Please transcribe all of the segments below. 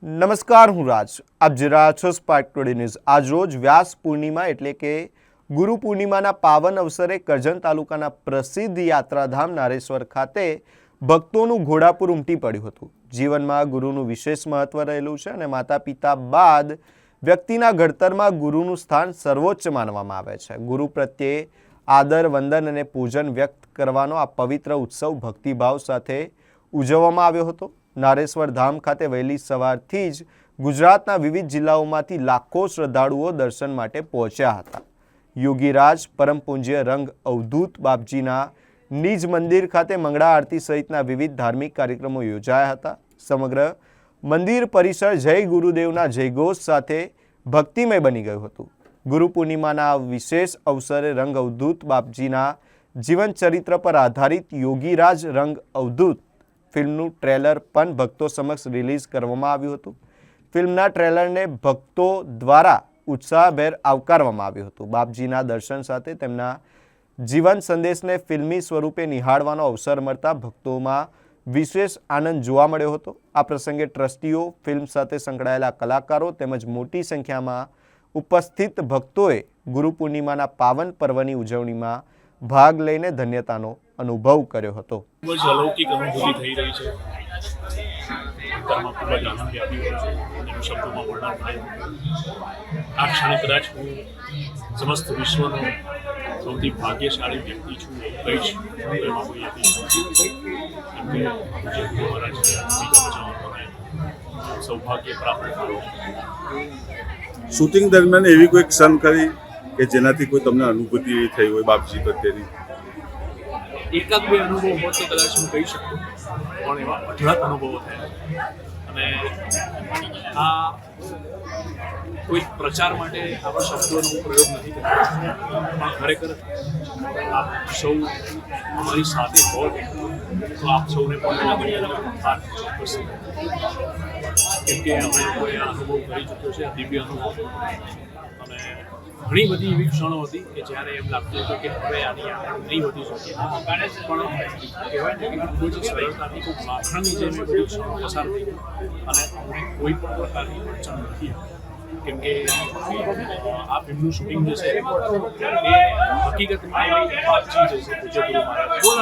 નમસ્કાર, હું રાજ. આપ જોઈ રહ્યા છો સ્પાર્ક ટુડે ન્યૂઝ. આજરોજ વ્યાસ પૂર્ણિમા એટલે કે ગુરુ પૂર્ણિમાના પાવન અવસરે કરજણ તાલુકાના પ્રસિદ્ધ યાત્રાધામ નારેશ્વર ખાતે ભક્તોનું ઘોડાપુર ઉમટી પડ્યું હતું. જીવનમાં ગુરુનું વિશેષ મહત્વ રહેલું છે અને માતા પિતા બાદ વ્યક્તિના ઘડતરમાં ગુરુનું સ્થાન સર્વોચ્ચ માનવામાં આવે છે. ગુરુ પ્રત્યે આદર, વંદન અને પૂજન વ્યક્ત કરવાનો આ પવિત્ર ઉત્સવ ભક્તિભાવ સાથે ઉજવવામાં આવ્યો હતો. નારેશ્વર ધામ ખાતે વહેલી સવારથી જ ગુજરાતના વિવિધ જિલ્લાઓમાંથી લાખો શ્રદ્ધાળુઓ દર્શન માટે પહોંચ્યા હતા. યોગીરાજ પરમ પૂજ્ય રંગ અવધૂત બાપજીના નિજ મંદિર ખાતે મંગળા આરતી સહિતના વિવિધ ધાર્મિક કાર્યક્રમો યોજાયા હતા. સમગ્ર મંદિર પરિસર જય ગુરુદેવના જયઘોષ સાથે ભક્તિમય બની ગયું હતું. ગુરુ પૂર્ણિમાના વિશેષ અવસરે રંગ અવધૂત બાપજીના જીવન ચરિત્ર પર આધારિત યોગીરાજ રંગ અવધૂત ફિલ્મનું ટ્રેલર પણ ભક્તો સમક્ષ રિલીઝ કરવામાં આવ્યું હતું. ફિલ્મના ટ્રેલરને ભક્તો દ્વારા ઉત્સાહભેર આવકારવામાં આવ્યું હતું. બાપજીના દર્શન સાથે તેમના જીવન સંદેશને ફિલ્મી સ્વરૂપે નિહાળવાનો અવસર મળતા ભક્તોમાં વિશેષ આનંદ જોવા મળ્યો હતો. આ પ્રસંગે ટ્રસ્ટીઓ, ફિલ્મ સાથે સંકળાયેલા કલાકારો તેમજ મોટી સંખ્યામાં ઉપસ્થિત ભક્તોએ ગુરુ પૂર્ણિમાના પાવન પર્વની ઉજવણીમાં ભાગ લઈને ધન્યતાનો અનુભવ કર્યો હતો. ખૂબ જ અલૌકિક અનુભૂતિ થઈ રહી છે. અંતરમાં ખૂબ જ આનંદ વ્યાપી રહ્યો છે. એનું શબ્દોમાં વર્ણન થાય. આ ક્ષણે કદાચ હું સમસ્ત વિશ્વનો સૌથી ભાગ્યશાળી વ્યક્તિ છું કહીશ. એમાં કોઈ હતી કેમ કે પૂજ્ય ગુરુ મહારાજને સૌભાગ્ય પ્રાપ્ત થયું. શૂટિંગ દરમિયાન એવી કોઈ ક્ષણ કરી કે જેનાથી કોઈ તમને અનુભૂતિ એવી થઈ હોય બાપજી પ્રત્યેની? એકાદ બે અનુભવ હોત તો કદાચ હું કહી શકતો, પણ એવા અઢળક અનુભવો થયા. અને આ કોઈ પ્રચાર માટે આવા શબ્દોનો પ્રયોગ નથી કરતો, પણ ખરેખર આપ સૌ અમારી સાથે હો તો આપ સૌને પણ ચોક્કસ, કેમ કે અમે લોકોએ આ અનુભવ કરી ચૂક્યો છે, આ દિવ્ય અનુભવ. અને ઘણી બધી એવી ક્ષણો હતી કે જ્યારે એમ લાગતું હતું કે હવે આની આગળ નહીં વધી શકે, પણ કહેવાય ને કે ખૂબ જ સરળતાથી ખૂબ માખણની જેમ એ બધી ક્ષણો પસાર થઈ ગઈ અને અમને કોઈ પણ પ્રકારની અડચણ નથી. કેમ કે આ ફિલ્મનું શૂટિંગ જે છે એ હકીકતમાં બાપજી જે છે પૂજ્ય ગુરુ મહારાજ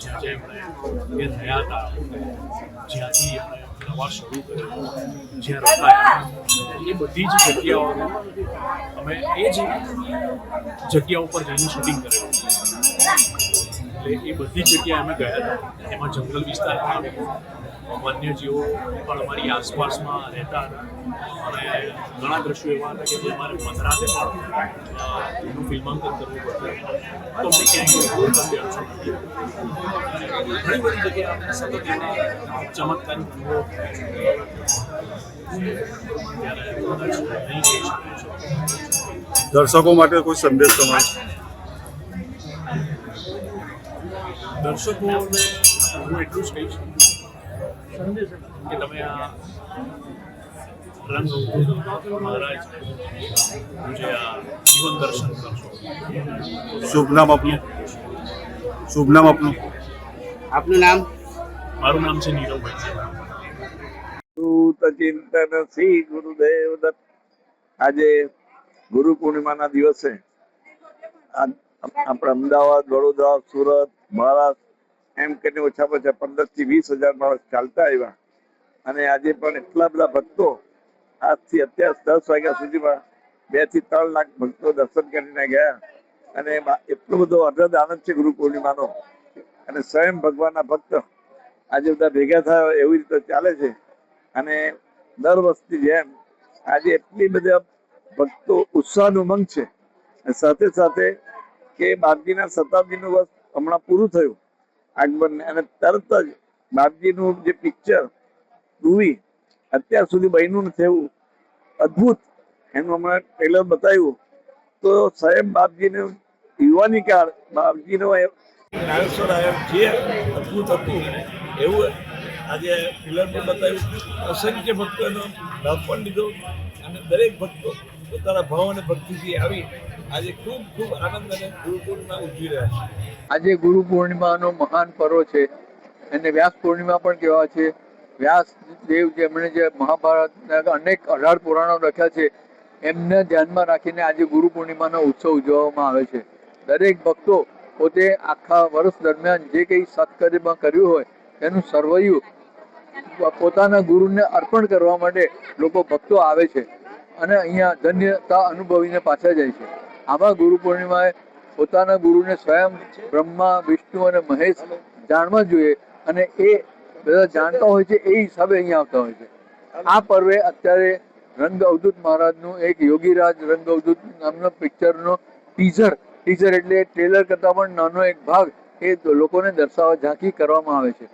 જ્યાં એમણે રહ્યા હતા, જ્યાંથી એમણે પ્રવાસ શરૂ કર્યો, જ્યાં રોકાયા, એ બધી જ જગ્યાઓ અમે એ જ જગ્યાઓ પર જઈને શૂટિંગ કરેલું. એટલે એ બધી જગ્યાએ અમે ગયા હતા. એમાં જંગલ વિસ્તારમાં વન્યજીવો પણ અમારી આસપાસમાં રહેતા હતા અને ઘણા દ્રશ્યો એવા હતા કે જે અમારે મધરાતે પણ એનું ફિલ્માંકન કરવું પડતું. તો અમને ક્યાંય અડચણ નથી. ઘણી બધી જગ્યાએ અમને સતત એવા ચમત્કારિક અનુભવ દર્શકો માટે કોઈ સંદેશ તમારો? દર્શકોને હું એટલું જ કહીશ કે તમે આ રંગ અવધૂત મહારાજ જે આ જીવન દર્શન કરશો. શુભ નામ આપનું? શુભ નામ આપનું? આપનું નામ? મારું નામ છે નીરવભાઈ. ચિંતન શ્રી ગુરુદેવ દત્ત. આજે ગુરુ પૂર્ણિમાના દિવસે આપણે અમદાવાદ, વડોદરા, સુરત, મહારાષ્ટ્ર એમ કરીને ઓછામાં ઓછા 15 થી 20 હજાર માણસ ચાલતા આવ્યા. અને આજે પણ એટલા બધા ભક્તો આજથી અત્યાર 10 વાગ્યા સુધીમાં 2 થી 3 લાખ ભક્તો દર્શન કરીને ગયા. અને એટલો બધો અઢળક આનંદ છે ગુરુ પૂર્ણિમાનો. અને સ્વયં ભગવાનના ભક્ત આજે બધા ભેગા થયા એવી રીતે ચાલે છે. અને દર વર્ષની જેમ આજે એટલી બધા ભક્તો ઉત્સાહનો ઉમંગ છે. સાથે સાથે કે બાપજીના શતાબ્દીનું વર્ષ હમણાં પૂરું થયું આગમન, અને તરત જ બાપજીનું જે પિક્ચર મૂવી અત્યાર સુધી બન્યું નથી એવું અદ્ભુત એનું હમણાં ટ્રેલર બતાવ્યું. તો સ્વયં બાપજીનું યુવાની કાળ બાપજીનો નારેશ્વર જે અદ્ભુત હતું એવું આજે ફિલ્મ પર બતાવ્યું. અસંખ્ય ભક્તોનો લાભ પણ લીધો અને દરેક ભક્તો પોતાના ભાવ અને ભક્તિથી આવી આજે ખૂબ ખૂબ આનંદ અને ગુરુ પૂર્ણિમા ઉજવી રહ્યા છે. આજે ગુરુ પૂર્ણિમાનો મહાન પર્વ છે એને વ્યાસ પૂર્ણિમા પણ કહેવાય છે. વ્યાસ દેવ જેમણે જે મહાભારતના અનેક 18 પુરાણો લખ્યા છે એમને ધ્યાનમાં રાખીને આજે ગુરુ પૂર્ણિમાનો ઉત્સવ ઉજવવામાં આવે છે. દરેક ભક્તો પોતે આખા વર્ષ દરમિયાન જે કંઈ સત્કર્મ કર્યું હોય એનું સર્વૈયું પોતાના ગુરુને અર્પણ કરવા માટે લોકો ભક્તો આવે છે અને અહીંયા ધન્યતા અનુભવીને પાછા જાય છે. આમાં ગુરુ પૂર્ણિમાએ પોતાના ગુરુને સ્વયં બ્રહ્મા, વિષ્ણુ અને મહેશ જાણવા જોઈએ અને એ બધા જાણતા હોય છે એ હિસાબે અહીંયા આવતા હોય છે. આ પર્વે અત્યારે રંગ અવધૂત મહારાજનું એક યોગીરાજ રંગ અવધૂત નામનો પિક્ચરનો ટીઝર એટલે ટ્રેલર કરતાં પણ નાનો એક ભાગ એ લોકોને દર્શાવવા ઝાંખી કરવામાં આવે છે.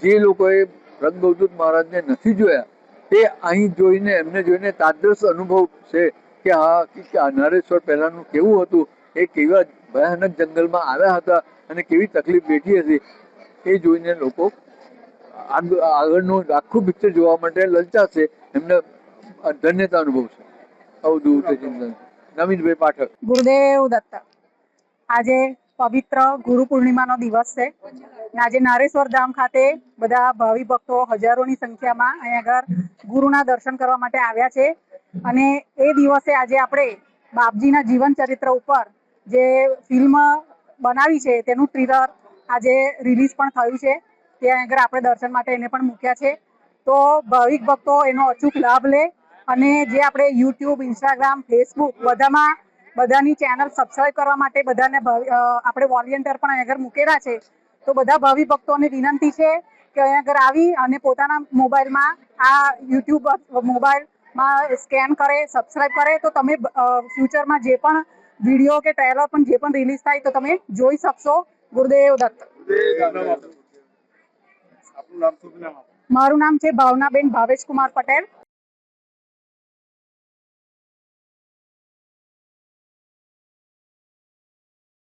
જે લોકોએ રંગ અવધૂત મહારાજને નથી જોયા તે અહીં જોઈને એમને જોઈને તાદ્રશ અનુભવ છે કે હા નારેશ્વર પહેલાંનું કેવું હતું, એ કેવા ભયાનક જંગલમાં આવ્યા હતા અને કેવી તકલીફ વેઠી હતી એ જોઈને લોકો આગળનું આખું પિક્ચર જોવા માટે લલચાશે. એમને ધન્યતા અનુભવશે. અવધૂત નવીનભાઈ પાઠક. ગુરુદેવ દત્ત. આજે પવિત્ર ગુરુ પૂર્ણિમાનો દિવસ છે. આજે નારેશ્વર ધામ ખાતે બધા ભાવિ ભક્તો હજારોની સંખ્યામાં અહીંયા આગળ ગુરુના દર્શન કરવા માટે આવ્યા છે અને એ દિવસે આજે આપણે બાપજીના જીવન ચરિત્ર ઉપર જે ફિલ્મ બનાવી છે તેનું ટ્રેલર આજે રિલીઝ પણ થયું છે. ત્યાં આગળ આપણે દર્શન માટે એને પણ મૂક્યા છે. તો ભાવિક ભક્તો એનો અચૂક લાભ લે અને જે આપણે યુટ્યુબ, ઇન્સ્ટાગ્રામ, ફેસબુક બધાની ચેનલ સબસ્ક્રાઇબ કરવા માટે બધાને આપણે વોલેન્ટિયર પણ અહીંયા આગળ મૂકેલા છે. તો બધા ભાવિ ભક્તોને વિનંતી છે કે અહીંયા આગળ આવી અને પોતાના મોબાઈલમાં આ યુટ્યુબ મોબાઈલમાં સ્કેન કરે, સબસ્ક્રાઇબ કરે તો તમે ફ્યુચરમાં જે પણ વિડીયો કે ટ્રેલર પણ જે પણ રિલીઝ થાય તો તમે જોઈ શકશો. ગુરુદેવ દત્ત. મારું નામ છે ભાવનાબેન ભાવેશકુમાર પટેલ.